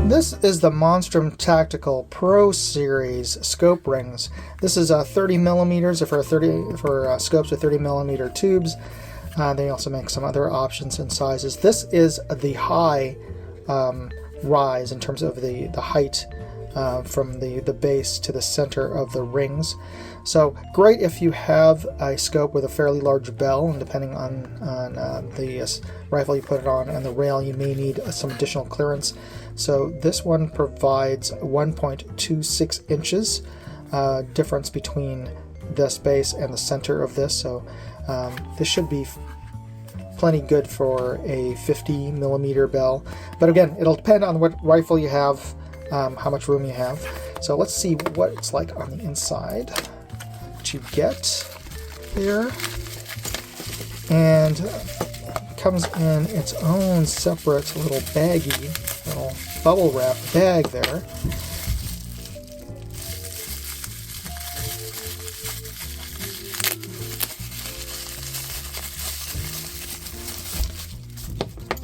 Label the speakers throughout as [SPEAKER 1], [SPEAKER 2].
[SPEAKER 1] This is the Monstrum Tactical Pro Series scope rings. This is 30 millimeters for scopes with 30 millimeter tubes. They also make some other options and sizes. This is the high rise in terms of the height from the base to the center of the rings. So great if you have a scope with a fairly large bell, and depending on the rifle you put it on and the rail, you may need some additional clearance. So this one provides 1.26 inches difference between this base and the center of this. So this should be plenty good for a 50 millimeter bell. But again, it'll depend on what rifle you have, how much room you have. So let's see what it's like on the inside. What you get here. And it comes in its own separate little baggie, little bubble wrap bag there.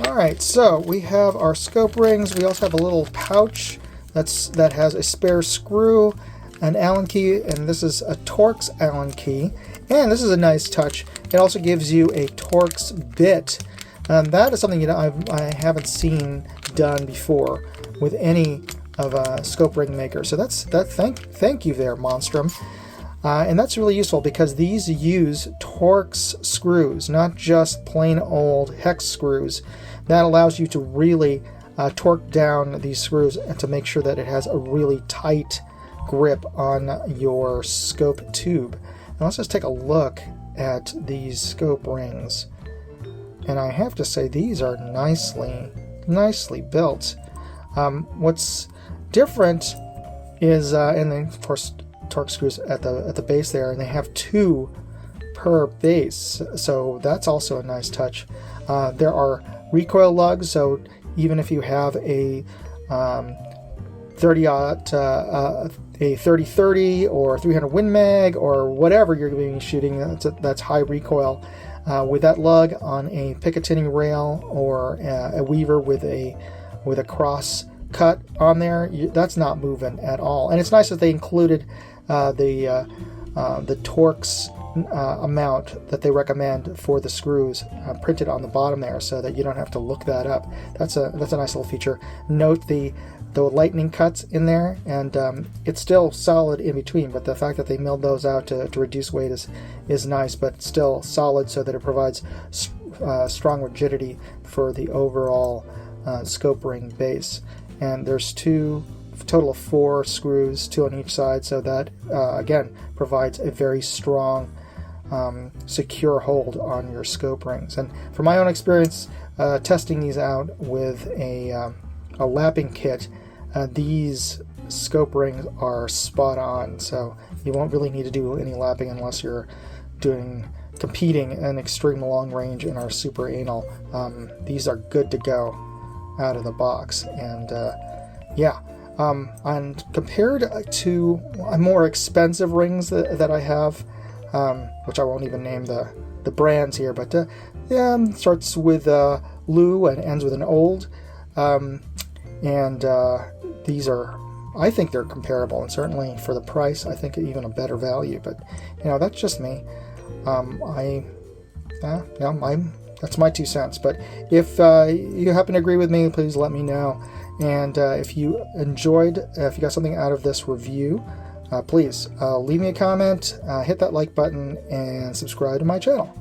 [SPEAKER 1] Alright, so we have our scope rings. We also have a little pouch that has a spare screw, an Allen key, and this is a Torx Allen key. And this is a nice touch. It also gives you a Torx bit. That is something I haven't seen done before with any of a scope ring maker. So thank you there, Monstrum. And that's really useful because these use Torx screws, not just plain old hex screws. That allows you to really torque down these screws and to make sure that it has a really tight grip on your scope tube. Now let's just take a look at these scope rings. And I have to say these are nicely built. What's different is, and then of course Torx screws at the base there, and they have 2 per base, so that's also a nice touch. There are recoil lugs, so even if you have a 30-30 or 300 Win Mag or whatever you're going to be shooting, that's high recoil. With that lug on a Picatinny rail or a Weaver with a cross cut on there, that's not moving at all. And it's nice that they included the Torx amount that they recommend for the screws printed on the bottom there, so that you don't have to look that up. That's a nice little feature. Note the lightning cuts in there, and it's still solid in between, but the fact that they milled those out to reduce weight is nice, but still solid, so that it provides strong rigidity for the overall scope ring base. And there's total of 4 screws, 2 on each side, so that again provides a very strong secure hold on your scope rings. And from my own experience testing these out with a lapping kit, these scope rings are spot on, so you won't really need to do any lapping unless you're competing in extreme long range and are super anal. These are good to go out of the box. And and compared to more expensive rings that I have, which I won't even name the brands here, but starts with Lou and ends with an old, and these are, I think they're comparable, and certainly for the price, I think even a better value. But that's just me. That's my 2 cents. But if you happen to agree with me, please let me know. And if you enjoyed, if you got something out of this review, please leave me a comment, hit that like button, and subscribe to my channel.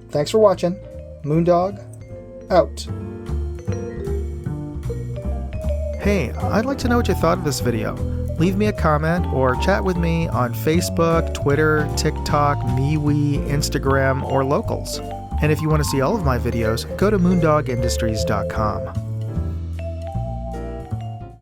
[SPEAKER 1] Thanks for watching. Moondog, out. Hey, I'd like to know what you thought of this video. Leave me a comment or chat with me on Facebook, Twitter, TikTok, MeWe, Instagram, or Locals. And if you want to see all of my videos, go to moondogindustries.com.